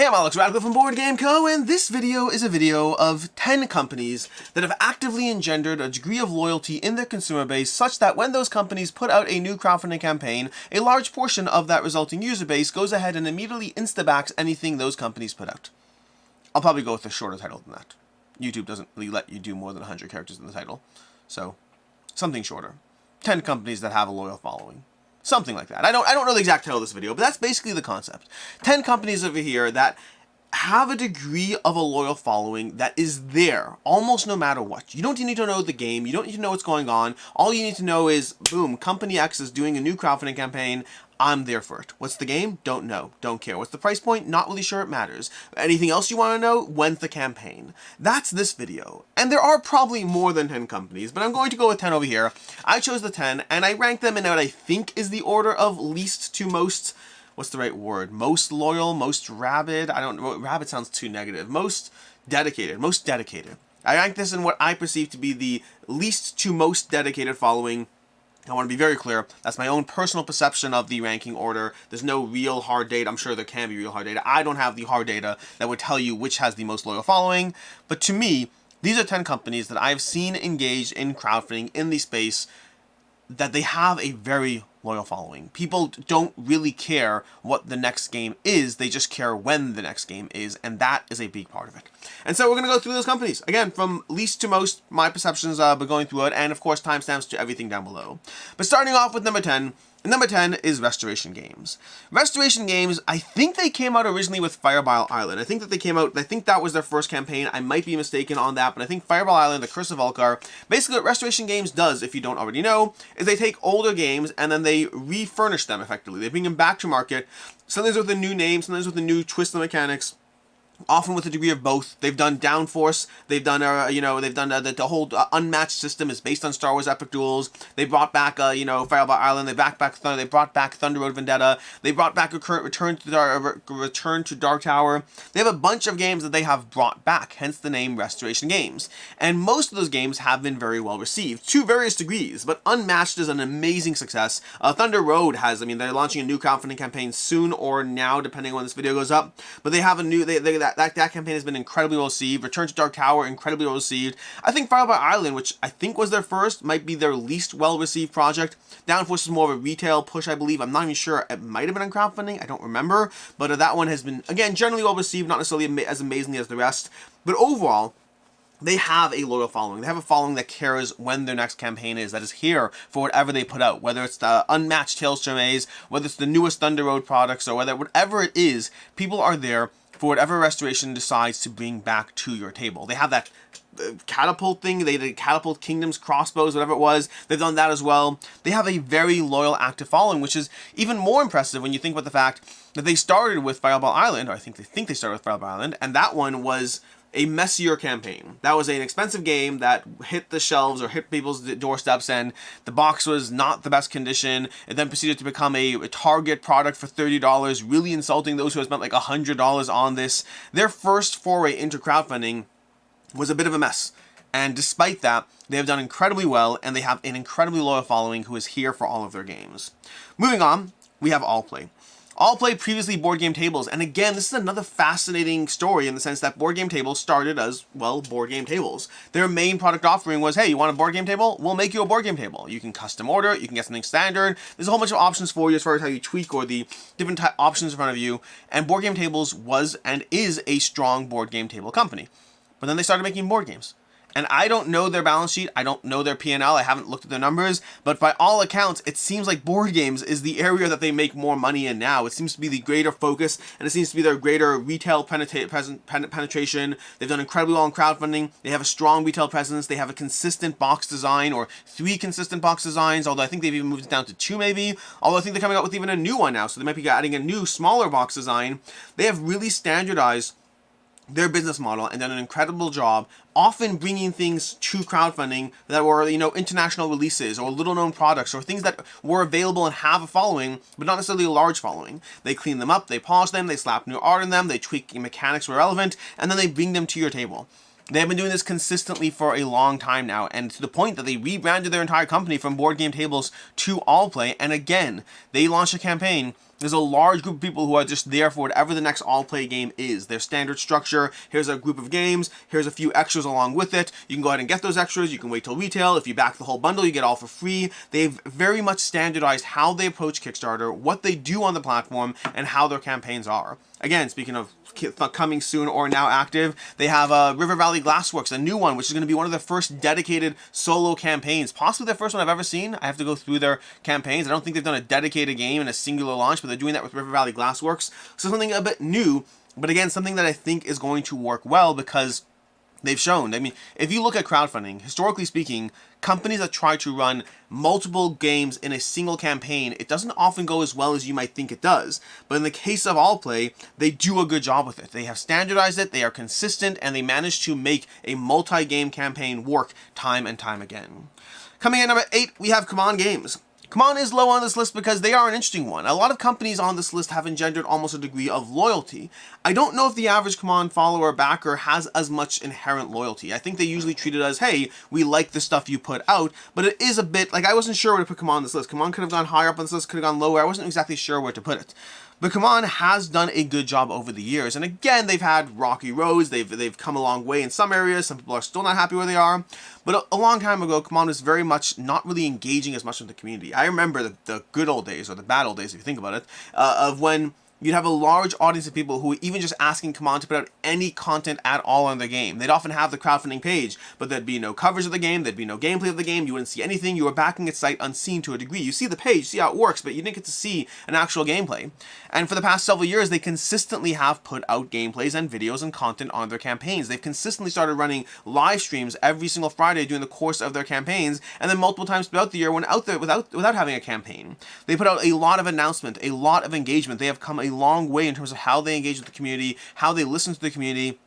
Hey, I'm Alex Radical from Board Game Co, and this video is a video of 10 companies that have actively engendered a degree of loyalty in their consumer base such that when those companies put out a new crowdfunding campaign, a large portion of that resulting user base goes ahead and immediately instabacks anything those companies put out. I'll probably go with a shorter title than that. YouTube doesn't really let you do more than 100 characters in the title, so something shorter. 10 companies that have a loyal following. Something like that. I don't know the exact title of this video, but that's basically the concept. 10 companies over here that have a degree of a loyal following that is there almost no matter what. You don't need to know the game. You don't need to know what's going on. All you need to know is, boom, Company X is doing a new crowdfunding campaign. I'm there for it. What's the game? Don't know. Don't care. What's the price point? Not really sure it matters. Anything else you want to know? When's the campaign? That's this video. And there are probably more than 10 companies, but I'm going to go with 10 over here. I chose the 10, and I ranked them in what I think is the order of least to most, what's the right word? Most loyal, most rabid? I don't know. Rabid sounds too negative. Most dedicated. Most dedicated. I ranked this in what I perceive to be the least to most dedicated following. I want to be very clear, that's my own personal perception of the ranking order. There's no real hard data. I'm sure there can be real hard data. I don't have the hard data that would tell you which has the most loyal following. But to me, these are 10 companies that I've seen engaged in crowdfunding in the space that they have a very loyal following. People don't really care what the next game is, they just care when the next game is, and that is a big part of it. And so we're going to go through those companies, again, from least to most, my perceptions, but going through it, and of course timestamps to everything down below. But starting off with number 10, number 10 is Restoration Games. Restoration Games, I think they came out originally with Fireball Island. I think that was their first campaign. I might be mistaken on that, but I think Fireball Island, The Curse of Ulcar, basically what Restoration Games does, if you don't already know, is they take older games and then they refurnish them effectively. They bring them back to market, sometimes with a new name, sometimes with a new twist on mechanics. Often with a degree of both. They've done Downforce. They've done, the whole Unmatched system is based on Star Wars Epic Duels. They brought back, Fireball Island. They brought back Thunder Road Vendetta. They brought back Return to Dark Tower. They have a bunch of games that they have brought back, hence the name Restoration Games. And most of those games have been very well received, to various degrees, but Unmatched is an amazing success. Thunder Road has, they're launching a new crowdfunding campaign soon or now, depending on when this video goes up. But they have a new, that campaign has been incredibly well received. Return to Dark Tower, incredibly well received. I think Fireball Island, which I think was their first, might be their least well received project. Downforce is more of a retail push, I believe. I'm not even sure. It might have been on crowdfunding. I don't remember. But that one has been, again, generally well received, not necessarily as amazingly as the rest. But overall, they have a loyal following. They have a following that cares when their next campaign is, that is here for whatever they put out, whether it's the Unmatched Tales from Maze, whether it's the newest Thunder Road products, or whatever it is, people are there for whatever Restoration decides to bring back to your table. They have that catapult thing. They did Catapult Kingdoms, crossbows, whatever it was. They've done that as well. They have a very loyal, active following, which is even more impressive when you think about the fact that they started with Fireball Island, or I think they started with Fireball Island, and that one was a messier campaign. That was an expensive game that hit the shelves or hit people's doorsteps, and the box was not the best condition. It then proceeded to become a Target product for $30, really insulting those who had spent like $100 on this. Their first foray into crowdfunding was a bit of a mess. And despite that, they have done incredibly well, and they have an incredibly loyal following who is here for all of their games. Moving on, we have Allplay. Allplay, previously Board Game Tables, and again, this is another fascinating story in the sense that Board Game Tables started as, well, Board Game Tables. Their main product offering was, hey, you want a board game table? We'll make you a board game table. You can custom order it, you can get something standard. There's a whole bunch of options for you as far as how you tweak or the different options in front of you, and Board Game Tables was and is a strong board game table company. But then they started making board games. And I don't know their balance sheet, I don't know their P&L, I haven't looked at their numbers, but by all accounts, it seems like board games is the area that they make more money in now. It seems to be the greater focus, and it seems to be their greater retail penetration. They've done incredibly well in crowdfunding, they have a strong retail presence, they have a consistent box design, or 3 consistent box designs, although I think they've even moved it down to 2 maybe, although I think they're coming out with even a new one now, so they might be adding a new, smaller box design. They have really standardized their business model and done an incredible job, often bringing things to crowdfunding that were, international releases or little known products or things that were available and have a following, but not necessarily a large following. They clean them up, they polish them, they slap new art in them, they tweak mechanics where relevant, and then they bring them to your table. They have been doing this consistently for a long time now, and to the point that they rebranded their entire company from Board Game Tables to Allplay, and again, they launched a campaign There's a large group of people who are just there for whatever the next Allplay game is. Their standard structure, here's a group of games, here's a few extras along with it. You can go ahead and get those extras, you can wait till retail. If you back the whole bundle, you get all for free. They've very much standardized how they approach Kickstarter, what they do on the platform, and how their campaigns are. Again, speaking of coming soon or now active, they have River Valley Glassworks, a new one, which is going to be one of their first dedicated solo campaigns. Possibly their first one I've ever seen. I have to go through their campaigns. I don't think they've done a dedicated game in a singular launch, but they're doing that with River Valley Glassworks. So something a bit new, but again, something that I think is going to work well because they've shown. I mean, if you look at crowdfunding, historically speaking, companies that try to run multiple games in a single campaign, it doesn't often go as well as you might think it does. But in the case of Allplay, they do a good job with it. They have standardized it, they are consistent, and they manage to make a multi-game campaign work time and time again. Coming in number 8, we have CMON Games. CMON is low on this list because they are an interesting one. A lot of companies on this list have engendered almost a degree of loyalty. I don't know if the average CMON follower or backer has as much inherent loyalty. I think they usually treat it as, hey, we like the stuff you put out, but it is a bit, like I wasn't sure where to put CMON on this list. CMON could have gone higher up on this list, could have gone lower. I wasn't exactly sure where to put it. But CMON has done a good job over the years. And again, they've had rocky roads. They've come a long way in some areas. Some people are still not happy where they are. But a long time ago, CMON was very much not really engaging as much with the community. I remember the good old days, or the bad old days, if you think about it, of when you'd have a large audience of people who were even just asking CMON to put out any content at all on their game. They'd often have the crowdfunding page, but there'd be no coverage of the game, there'd be no gameplay of the game, you wouldn't see anything, you were backing its sight unseen to a degree. You see the page, see how it works, but you didn't get to see an actual gameplay. And for the past several years, they consistently have put out gameplays and videos and content on their campaigns. They've consistently started running live streams every single Friday during the course of their campaigns, and then multiple times throughout the year when out there without having a campaign. They put out a lot of announcement, a lot of engagement. They have come a long way in terms of how they engage with the community, how they listen to the community.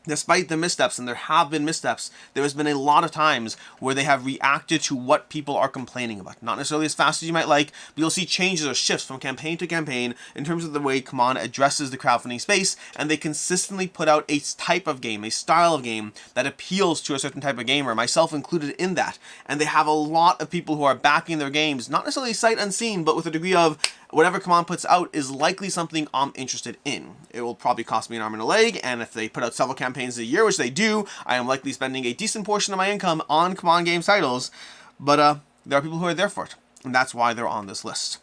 Despite the missteps, and there have been missteps, there has been a lot of times where they have reacted to what people are complaining about. Not necessarily as fast as you might like, but you'll see changes or shifts from campaign to campaign in terms of the way CMON addresses the crowdfunding space, and they consistently put out a type of game, a style of game that appeals to a certain type of gamer, myself included in that. And they have a lot of people who are backing their games, not necessarily sight unseen, but with a degree of whatever CMON puts out is likely something I'm interested in. It will probably cost me an arm and a leg, and if they put out several campaigns a year, which they do, I am likely spending a decent portion of my income on CMON Games titles, but there are people who are there for it, and that's why they're on this list.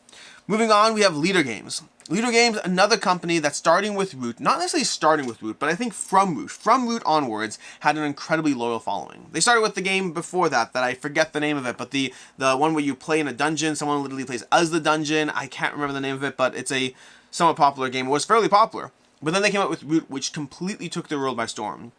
Moving on, we have Leader Games. Leader Games, another company that's starting with Root, not necessarily starting with Root, but I think from Root onwards, had an incredibly loyal following. They started with the game before that I forget the name of it, but the one where you play in a dungeon, someone literally plays as the dungeon, I can't remember the name of it, but it's a somewhat popular game. It was fairly popular, but then they came out with Root, which completely took the world by storm.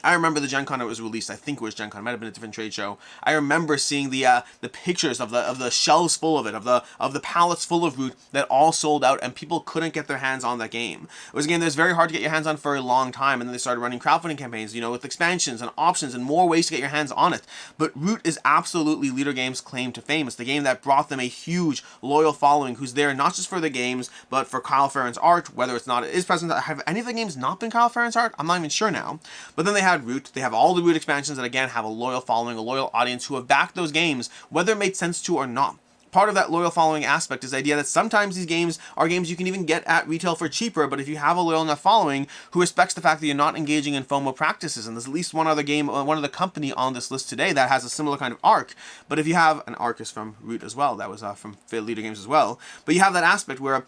I remember the Gen Con it was released. I think it was Gen Con. It might have been a different trade show. I remember seeing the pictures of the shelves full of it, of the pallets full of Root that all sold out, and people couldn't get their hands on that game. It was a game that was very hard to get your hands on for a long time, and then they started running crowdfunding campaigns, you know, with expansions and options and more ways to get your hands on it. But Root is absolutely Leader Games' claim to fame. It's the game that brought them a huge loyal following who's there not just for the games, but for Kyle Ferrin's art, whether it's not it is present. Have any of the games not been Kyle Ferrin's art? I'm not even sure now. But then they had Root. They have all the Root expansions that, again, have a loyal following, a loyal audience who have backed those games, whether it made sense to or not. Part of that loyal following aspect is the idea that sometimes these games are games you can even get at retail for cheaper, but if you have a loyal enough following who respects the fact that you're not engaging in FOMO practices, and there's at least one other game, one other company on this list today that has a similar kind of arc, but if you have, an arc is from Root as well, that was from Leader Games as well, but you have that aspect where,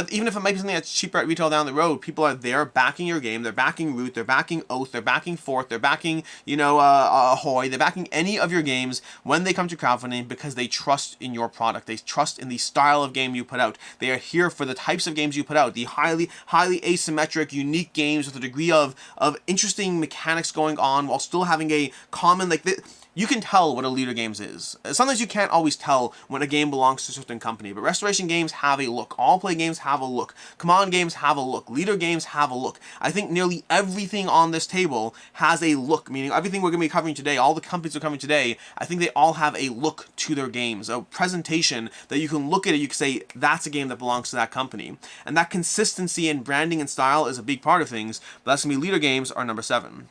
even if it might be something that's cheaper at retail down the road, people are there backing your game, they're backing Root, they're backing Oath, they're backing Fort, they're backing, Ahoy, they're backing any of your games when they come to crowdfunding because they trust in your product, they trust in the style of game you put out. They are here for the types of games you put out, the highly asymmetric, unique games with a degree of interesting mechanics going on while still having a common, you can tell what a Leader Games is. Sometimes you can't always tell when a game belongs to a certain company, but Restoration Games have a look. Allplay Games have a look. CMON Games have a look. Leader Games have a look. I think nearly everything on this table has a look, meaning everything we're going to be covering today, all the companies we're covering today, I think they all have a look to their games, a presentation that you can look at it, you can say, that's a game that belongs to that company. And that consistency in branding and style is a big part of things, but that's going to be Leader Games, our number 7.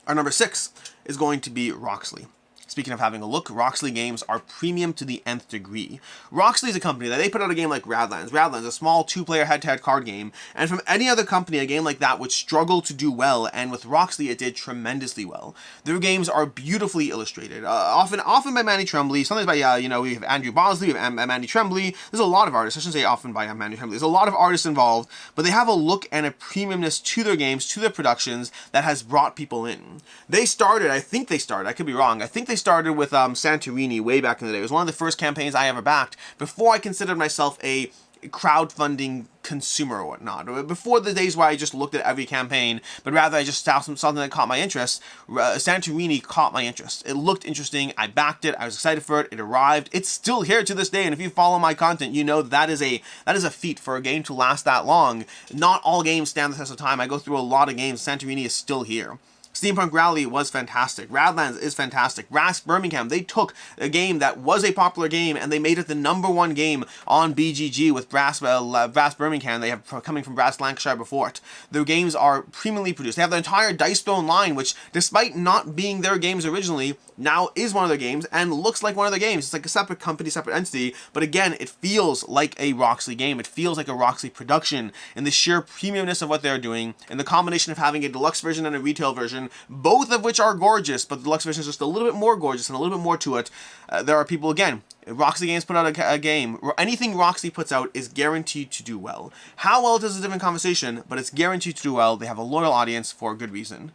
Our number 6 is going to be Roxley. Speaking of having a look, Roxley Games are premium to the nth degree. Roxley is a company that they put out a game like Radlands. Radlands, a small two-player head-to-head card game, and from any other company, a game like that would struggle to do well, and with Roxley, it did tremendously well. Their games are beautifully illustrated, often by Manny Tremblay, sometimes by, we have Andrew Bosley, we have Manny Tremblay. There's a lot of artists, I shouldn't say often by Manny Tremblay, there's a lot of artists involved, but they have a look and a premiumness to their games, to their productions, that has brought people in. I could be wrong, I think they started with Santorini way back in the day. It was one of the first campaigns I ever backed before I considered myself a crowdfunding consumer or whatnot. Before the days where I just looked at every campaign, but rather I just saw something that caught my interest. Santorini caught my interest. It looked interesting. I backed it. I was excited for it. It arrived. It's still here to this day. And if you follow my content, you know that is a feat for a game to last that long. Not all games stand the test of time. I go through a lot of games. Santorini is still here. Steampunk Rally was fantastic. Radlands is fantastic. Brass Birmingham, they took a game that was a popular game and they made it the #1 game on BGG with Brass Birmingham. They have coming from Brass Lancashire before it. Their games are premiumly produced. They have the entire Dice Throne line, which, despite not being their games originally, now is one of their games and looks like one of their games. It's like a separate company, separate entity, but again, it feels like a Roxley game. It feels like a Roxley production in the sheer premiumness of what they're doing, and the combination of having a deluxe version and a retail version, both of which are gorgeous, but the deluxe version is just a little bit more gorgeous and a little bit more to it. There are people, again, Roxley Games put out a game. Anything Roxley puts out is guaranteed to do well. How well it does is a different conversation, but it's guaranteed to do well. They have a loyal audience for a good reason.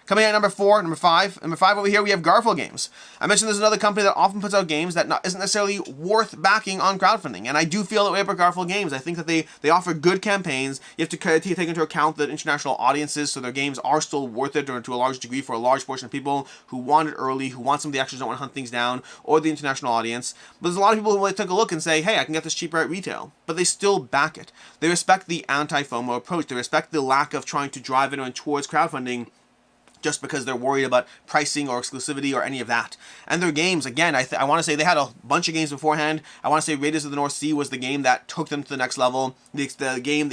Coming in at number 5 over here, we have Garphill Games. I mentioned there's another company that often puts out games that isn't necessarily worth backing on crowdfunding, and I do feel that way about Garphill Games. I think that they offer good campaigns. You have to take into account the international audiences, so their games are still worth it to a large degree for a large portion of people who want it early, who want some of the extras, don't want to hunt things down, or the international audience. But there's a lot of people who take a look and say, hey, I can get this cheaper at retail, but they still back it. They respect the anti-FOMO approach. They respect the lack of trying to drive anyone towards crowdfunding just because they're worried about pricing or exclusivity or any of that. And their games, again, I want to say they had a bunch of games beforehand. I want to say Raiders of the North Sea was the game that took them to the next level. The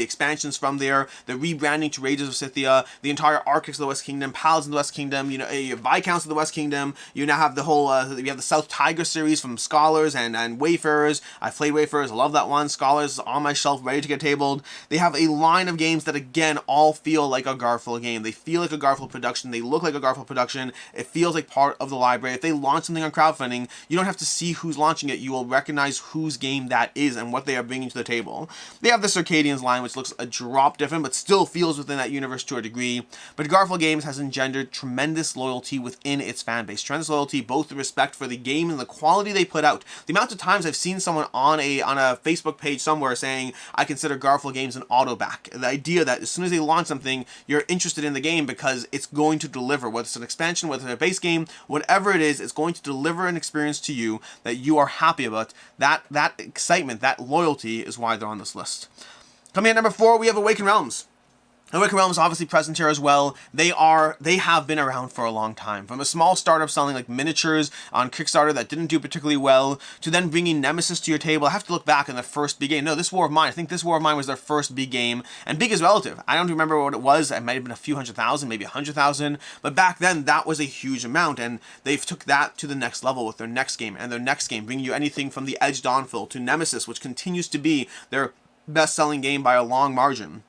expansions from there, the rebranding to Raiders of Scythia, the entire Arctics of the West Kingdom, Pals of the West Kingdom, Viscounts of the West Kingdom. You now have the whole, you have the South Tiger series from Scholars and Wayfarers. I played Wayfarers, I love that one. Scholars is on my shelf, ready to get tabled. They have a line of games that, again, all feel like a Garphill game. They feel like a Garphill production. They look like a Garphill production. It feels like part of the library. If they launch something on crowdfunding, you don't have to see who's launching it. You will recognize whose game that is and what they are bringing to the table. They have the Circadians line, which looks a drop different, but still feels within that universe to a degree. But Garphill Games has engendered tremendous loyalty within its fan base. Tremendous loyalty, both the respect for the game and the quality they put out. The amount of times I've seen someone on a Facebook page somewhere saying, I consider Garphill Games an auto back. The idea that as soon as they launch something, you're interested in the game because it's going to deliver. Whether it's an expansion, whether it's a base game, whatever it is, it's going to deliver an experience to you that you are happy about. That excitement, that loyalty is why they're on this list. Coming in at number 4, we have Awaken Realms. Awaken Realms obviously present here as well. They have been around for a long time. From a small startup selling like miniatures on Kickstarter that didn't do particularly well, to then bringing Nemesis to your table. I have to look back in the first big game. No, this War of Mine. I think this War of Mine was their first big game. And big is relative. I don't remember what it was. It might have been a few 100,000, maybe 100,000. But back then, that was a huge amount. And they've took that to the next level with their next game. And their next game, bringing you anything from the Edge Dawnfall to Nemesis, which continues to be their best-selling game by a long margin.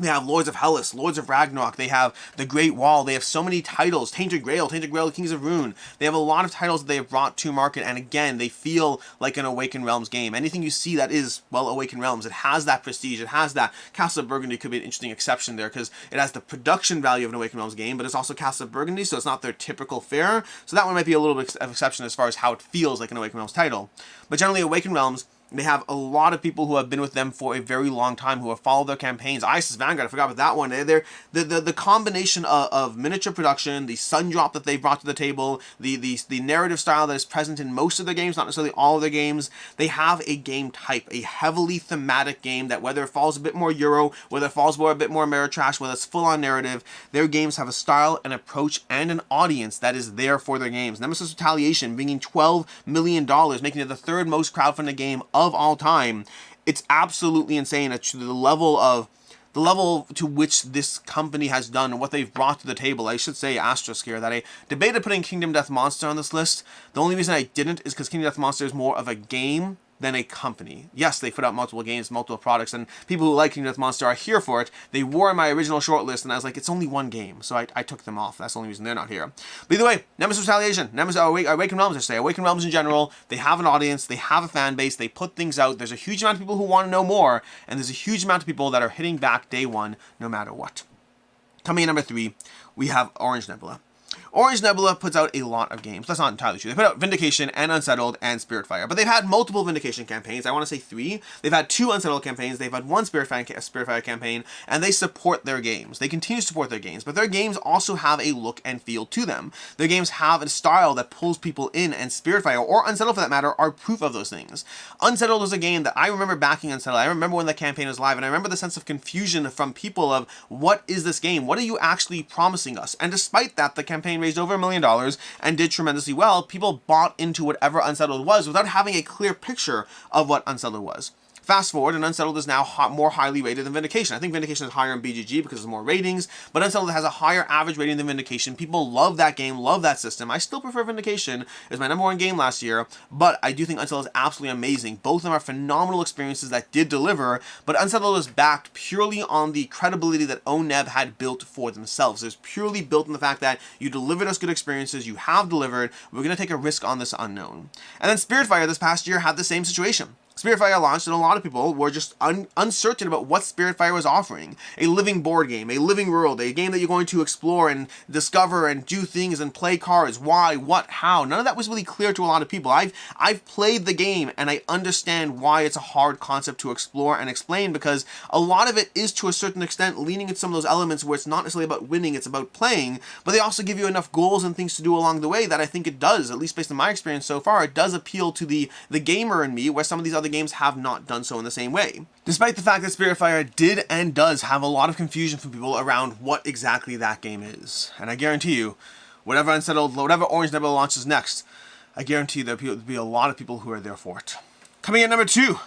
They have Lords of Hellas, Lords of Ragnarok, they have The Great Wall, they have so many titles, Tainted Grail, Kings of Rune. They have a lot of titles that they have brought to market, and again, they feel like an Awaken Realms game. Anything you see that is, well, Awaken Realms, it has that prestige, it has that. Castle of Burgundy could be an interesting exception there, because it has the production value of an Awaken Realms game, but it's also Castle of Burgundy, so it's not their typical fare. So that one might be a little bit of exception as far as how it feels like an Awaken Realms title. But generally, Awaken Realms, they have a lot of people who have been with them for a very long time, who have followed their campaigns. Isis Vanguard, I forgot about that one. They're the combination of miniature production, the sun drop that they've brought to the table, the narrative style that is present in most of their games, not necessarily all of their games. They have a game type, a heavily thematic game that whether it falls a bit more Euro, whether it falls more a bit more Ameritrash, whether it's full-on narrative, their games have a style, an approach, and an audience that is there for their games. Nemesis Retaliation bringing $12 million, making it the third most crowdfunded game of all time. It's absolutely insane to the level of the level to which this company has done and what they've brought to the table. I should say asterisk here that I debated putting Kingdom Death Monster on this list. The only reason I didn't is because Kingdom Death Monster is more of a game than a company. Yes, they put out multiple games, multiple products, and people who like Kingdom Death Monster are here for it. They were in my original shortlist, and I was like, it's only one game, so I took them off. That's the only reason they're not here. But either way, Nemesis Retaliation, Awaken Realms, I say, Awaken Realms in general, they have an audience, they have a fan base, they put things out, there's a huge amount of people who want to know more, and there's a huge amount of people that are hitting back day one, no matter what. Coming in number 3, we have Orange Nebula. Orange Nebula puts out a lot of games. That's not entirely true. They put out Vindication and Unsettled and Spiritfire. But they've had multiple Vindication campaigns. I want to say 3. They've had 2 Unsettled campaigns. They've had 1 Spiritfire campaign. And they support their games. They continue to support their games. But their games also have a look and feel to them. Their games have a style that pulls people in. And Spiritfire, or Unsettled for that matter, are proof of those things. Unsettled was a game that I remember backing Unsettled. I remember when the campaign was live. And I remember the sense of confusion from people of, what is this game? What are you actually promising us? And despite that, the campaign raised over $1 million and did tremendously well. People bought into whatever Unsettled was without having a clear picture of what Unsettled was. Fast forward, and Unsettled is now more highly rated than Vindication. I think Vindication is higher in BGG because there's more ratings, but Unsettled has a higher average rating than Vindication. People love that game, love that system. I still prefer Vindication. It was my #1 game last year, but I do think Unsettled is absolutely amazing. Both of them are phenomenal experiences that did deliver, but Unsettled is backed purely on the credibility that ONEB had built for themselves. It's purely built on the fact that you delivered us good experiences, you have delivered, we're going to take a risk on this unknown. And then Spiritfire this past year had the same situation. Spiritfire launched, and a lot of people were just uncertain about what Spiritfire was offering. A living board game, a living world, a game that you're going to explore and discover and do things and play cards. Why, what, how? None of that was really clear to a lot of people. I've played the game, and I understand why it's a hard concept to explore and explain, because a lot of it is, to a certain extent, leaning into some of those elements where it's not necessarily about winning, it's about playing, but they also give you enough goals and things to do along the way that I think it does, at least based on my experience so far, it does appeal to the gamer in me, where some of these other games have not done so in the same way. Despite the fact that Spiritfire did and does have a lot of confusion from people around what exactly that game is. And I guarantee you, whatever Orange Nebula launches next, I guarantee there'll be a lot of people who are there for it. Coming in number 2,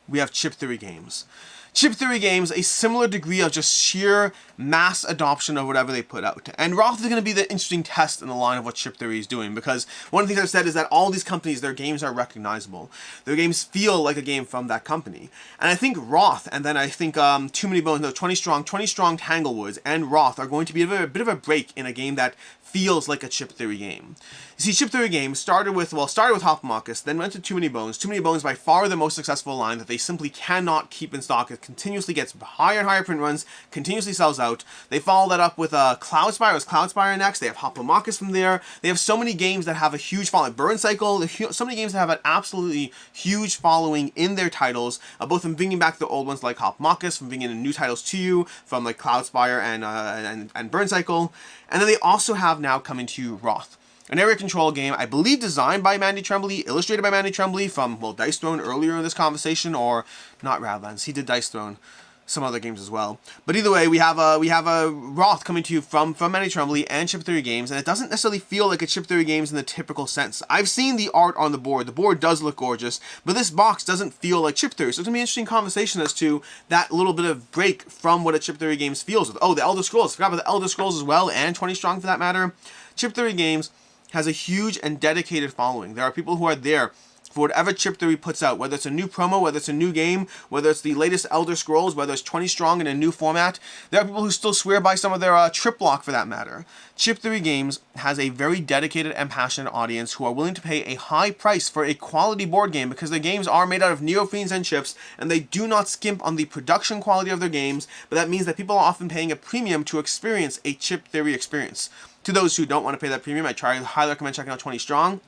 we have Chip Theory Games. Chip Theory Games, a similar degree of just sheer mass adoption of whatever they put out. And Roth is going to be the interesting test in the line of what Chip Theory is doing, because one of the things I've said is that all these companies, their games are recognizable. Their games feel like a game from that company. And I think Roth, and then I think 20 Strong, Tanglewoods, and Roth are going to be a bit of a break in a game that feels like a Chip Theory game. You see, Chip Theory Games started with Hoplomachus, then went to Too Many Bones. Too Many Bones, by far the most successful line that they simply cannot keep in stock. It continuously gets higher and higher print runs, continuously sells out. They follow that up with Cloudspire. It was Cloudspire next. They have Hoplomachus from there. They have so many games that have a huge following. Burn Cycle, so many games that have an absolutely huge following in their titles, both from bringing back the old ones like Hoplomachus, from bringing in new titles to you, from like Cloudspire and Burn Cycle. And then they also have now coming to Roth, an area control game, I believe designed by Mandy Tremblay, illustrated by Mandy Tremblay from, well, Dice Throne earlier in this conversation, or not Radlands, he did Dice Throne, some other games as well. But either way, we have a Roth coming to you from Mandy Tremblay and Chip Theory Games, and it doesn't necessarily feel like a Chip Theory Games in the typical sense. I've seen the art on the board. The board does look gorgeous, but this box doesn't feel like Chip Theory. So it's going to be an interesting conversation as to that little bit of break from what a Chip Theory Games feels with. Oh, the Elder Scrolls. I forgot about the Elder Scrolls as well, and 20 Strong for that matter. Chip Theory Games has a huge and dedicated following. There are people who are there for whatever Chip Theory puts out, whether it's a new promo, whether it's a new game, whether it's the latest Elder Scrolls, whether it's 20 Strong in a new format. There are people who still swear by some of their Trip Block for that matter. Chip Theory Games has a very dedicated and passionate audience who are willing to pay a high price for a quality board game, because their games are made out of neophenes and chips, and they do not skimp on the production quality of their games, but that means that people are often paying a premium to experience a Chip Theory experience. To those who don't want to pay that premium, I highly recommend checking out 20 Strong.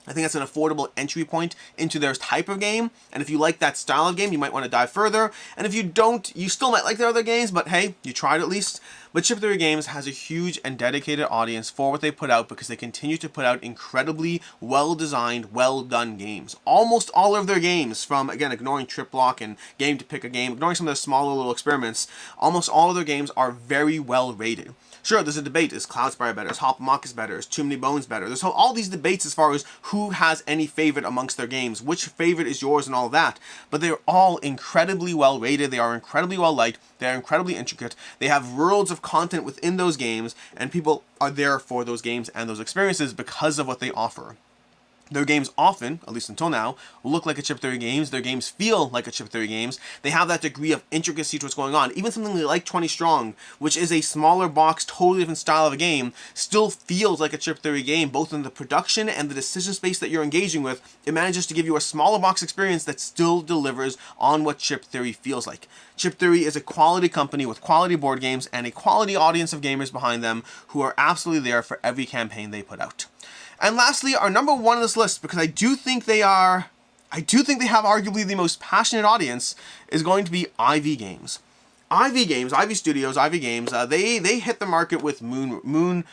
I think that's an affordable entry point into their type of game, and if you like that style of game, you might want to dive further, and if you don't, you still might like their other games, but hey, you tried at least. But Chip Theory Games has a huge and dedicated audience for what they put out because they continue to put out incredibly well-designed, well-done games. Almost all of their games, from, again, ignoring Trip Block and Game to Pick a Game, ignoring some of their smaller little experiments, almost all of their games are very well rated. Sure, there's a debate. Is Cloudspire better? Is Hop-Amok better? Is Too Many Bones better? There's all these debates as far as who has any favorite amongst their games, which favorite is yours and all that. But they're all incredibly well rated. They are incredibly well liked. They're incredibly intricate. They have worlds of content within those games, and people are there for those games and those experiences because of what they offer. Their games often, at least until now, look like a Chip Theory Games. Their games feel like a Chip Theory Games. They have that degree of intricacy to what's going on. Even something like 20 Strong, which is a smaller box, totally different style of a game, still feels like a Chip Theory game, both in the production and the decision space that you're engaging with. It manages to give you a smaller box experience that still delivers on what Chip Theory feels like. Chip Theory is a quality company with quality board games and a quality audience of gamers behind them who are absolutely there for every campaign they put out. And lastly, our number one on this list, because I do think they have arguably the most passionate audience, is going to be IV Games. IV Games, IV Studios, IV Games, they hit the market with Moonrakers.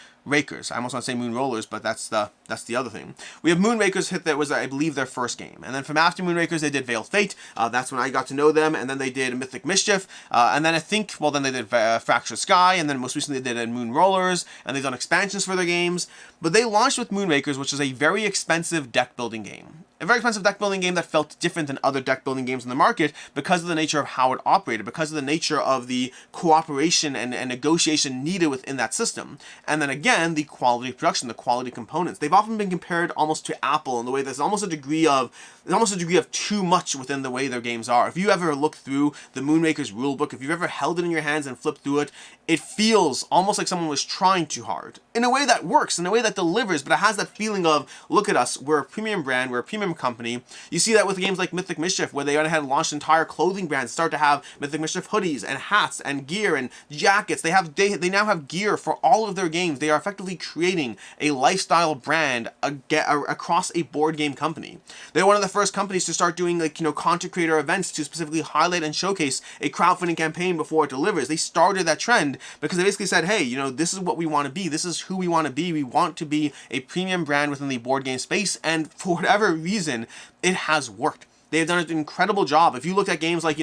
I almost want to say Moon Rollers, but that's the other thing. We have Moonrakers hit that was, I believe, their first game. And then from after Moonrakers, they did Veiled Fate. That's when I got to know them. And then they did Mythic Mischief. And then I think, well, then they did Fractured Sky. And then most recently they did Moon Rollers. And they've done expansions for their games. But they launched with Moonrakers, which is a very expensive deck building game. A very expensive deck building game that felt different than other deck building games in the market because of the nature of how it operated, because of the nature of the cooperation and negotiation needed within that system. And then again, the quality of production, the quality components. They've often been compared almost to Apple in the way there's almost a degree of too much within the way their games are. If you ever look through the Moonrakers rulebook, if you've ever held it in your hands and flipped through it, it feels almost like someone was trying too hard. In a way that works, in a way that delivers, but it has that feeling of, look at us, we're a premium brand, we're a premium company. You see that with games like Mythic Mischief, where they went ahead and launched entire clothing brands, start to have Mythic Mischief hoodies and hats and gear and jackets. They now have gear for all of their games. They are effectively creating a lifestyle brand across a board game company. They're one of the first companies to start doing content creator events to specifically highlight and showcase a crowdfunding campaign before it delivers. They started that trend because they basically said, hey, this is what we want to be. This is who we want to be. We want to be a premium brand within the board game space, and for whatever reason, it has worked. They've done an incredible job. If you look at games like,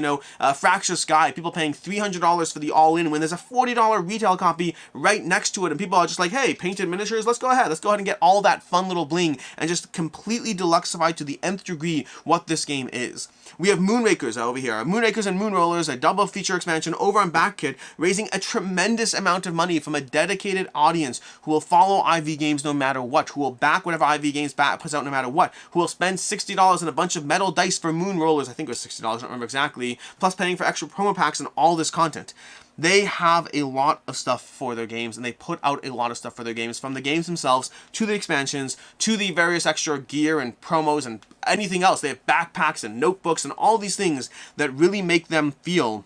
Fractured Sky, people paying $300 for the all-in when there's a $40 retail copy right next to it, and people are just like, hey, painted miniatures, let's go ahead and get all that fun little bling and just completely deluxify to the nth degree what this game is. We have Moonrakers over here. Moonrakers and Moon Rollers, a double feature expansion over on BackKit, raising a tremendous amount of money from a dedicated audience who will follow IV Games no matter what, who will back whatever IV Games puts out no matter what, who will spend $60 on a bunch of metal dice for Moon Rollers, I think it was $60, I don't remember exactly, plus paying for extra promo packs and all this content. They have a lot of stuff for their games, and they put out a lot of stuff for their games, from the games themselves, to the expansions, to the various extra gear and promos and anything else. They have backpacks and notebooks and all these things that really make them feel,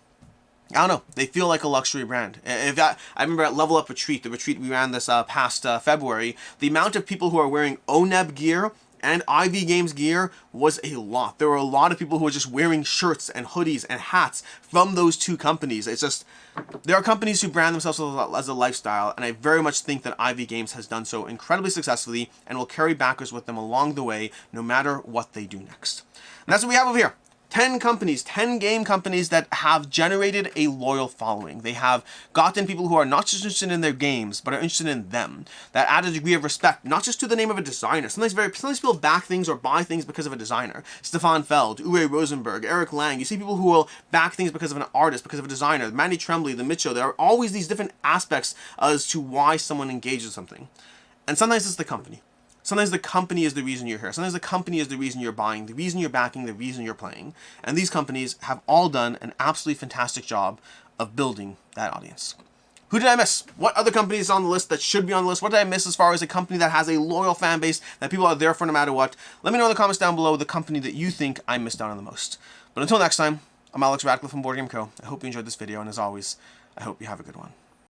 I don't know, they feel like a luxury brand. I remember at Level Up Retreat, the retreat we ran this past February, the amount of people who are wearing ONEB gear and IV Games gear was a lot. There were a lot of people who were just wearing shirts and hoodies and hats from those two companies. It's just, there are companies who brand themselves as a lifestyle, and I very much think that IV Games has done so incredibly successfully and will carry backers with them along the way, no matter what they do next. And that's what we have over here. 10 companies, 10 game companies that have generated a loyal following. They have gotten people who are not just interested in their games, but are interested in them. That add a degree of respect, not just to the name of a designer. Sometimes people back things or buy things because of a designer. Stefan Feld, Uwe Rosenberg, Eric Lang. You see people who will back things because of an artist, because of a designer. Manny Tremblay, the Mitchell. There are always these different aspects as to why someone engages with something. And sometimes it's the company. Sometimes the company is the reason you're here. Sometimes the company is the reason you're buying, the reason you're backing, the reason you're playing. And these companies have all done an absolutely fantastic job of building that audience. Who did I miss? What other companies on the list that should be on the list? What did I miss as far as a company that has a loyal fan base, that people are there for no matter what? Let me know in the comments down below the company that you think I missed out on the most. But until next time, I'm Alex Radcliffe from Board Game Co. I hope you enjoyed this video, and as always, I hope you have a good one.